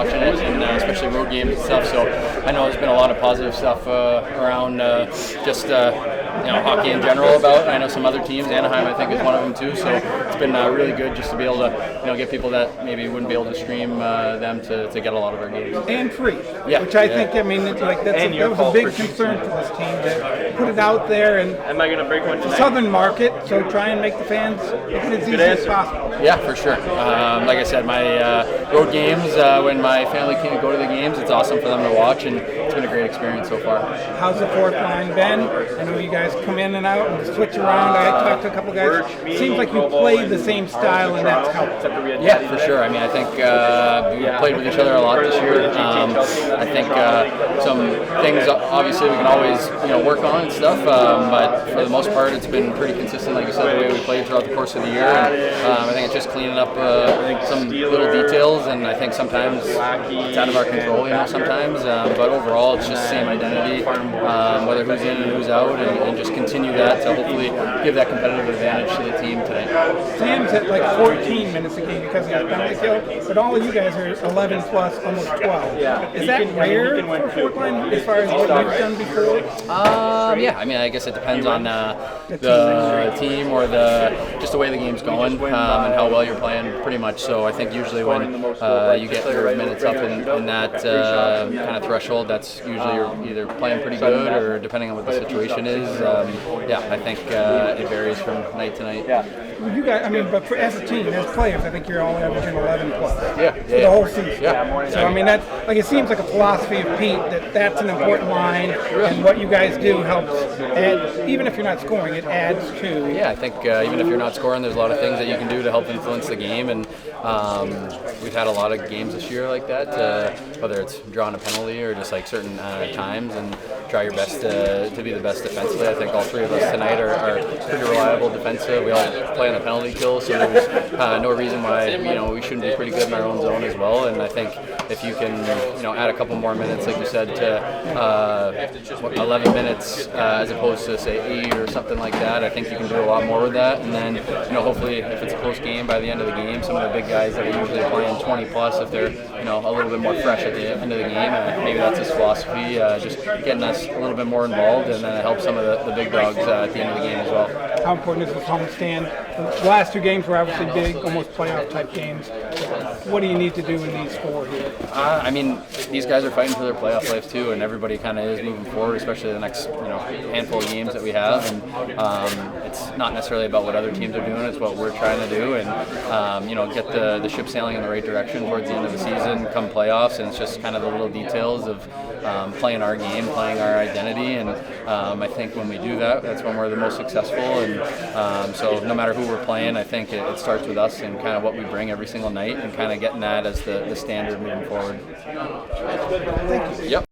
watching it, and especially road games and stuff. So I know there's been a lot of positive stuff around just hockey in general about. I know some other teams, Anaheim I think is one of them too. So it's been really good just to be able to get people that maybe wouldn't be able to stream them to get a lot of our games. And free, yeah, which I think, that was a big concern for this team to put it out there and am I going to break one tonight? Southern market, so try and make the fans make it as easy as possible. Yeah, for sure. Like I said, my road games, when my family can't go to the games, it's awesome for them to watch, and it's been a great experience so far. How's the fourth line been? I know you guys come in and out and switch around. I talked to a couple guys. It seems like you play the same style, and that's helped. Yeah, for sure. I mean, I think we played with each other a lot this year. I think some things, obviously, we can always work on and stuff, but for the most part, it's been pretty consistent, like you said, the way we played throughout the course of the year. And, I think it's just cleaning up some little details, and I think sometimes it's out of our control, sometimes. But overall, it's just same identity, whether who's in and who's out, and just continue that to hopefully give that competitive advantage to the team today. Sam's at like 14 minutes a game because of his penalty kill, but all of you guys are 11 plus, almost 12. Is that rare for fourth line as far as what you've done before? Yeah, I mean, I guess it depends on the team or just the way the game's going, and how well you're playing, pretty much. So I think usually when you get your minutes up in that kind of threshold, that's usually you're either playing pretty good or depending on what the situation is. I think it varies from night to night. Well, you guys, but as a team, as players, I think you're all averaging 11 plus. For the whole season. Yeah. So that it seems like a philosophy of Pete that's an important line, and what you guys do helps. And even if you're not scoring, it adds to. Yeah, I think even if you're not scoring, there's a lot of things that you can do to help influence the game, and we've had a lot of games this year like that, whether it's drawing a penalty or just like certain times, and try your best to be the best defensively. I think all three of us tonight are pretty reliable defensive. We all play on the penalty kill, so there's no reason why we shouldn't be pretty good in our own zone as well. And I think if you can add a couple more minutes, like you said, to 11 minutes as opposed to say 8 or something like that, I think you can do a lot more with that. And then hopefully if it's a close game, by the end of the game, some of the big guys that are usually playing 20 plus, if they're a little bit more fresh at the end of the game, maybe that's his philosophy, just getting us a little bit more involved, and then it helps some of the big dogs at the end of the game as well. How important is this homestand? The last two games were obviously big, almost playoff type games. What do you need to do in these four here? These guys are fighting for their playoff life too, and everybody kind of is moving forward, especially the next handful of games that we have. And it's not necessarily about what other teams are doing; it's what we're trying to do, and get the ship sailing in the right direction towards the end of the season, come playoffs. And it's just kind of the little details of playing our game, playing our identity, and I think when we do that, that's when we're the most successful. And so no matter who we're playing, I think it starts with us and kind of what we bring every single night, and kind of getting that as the standard moving forward. Thank you. Yep.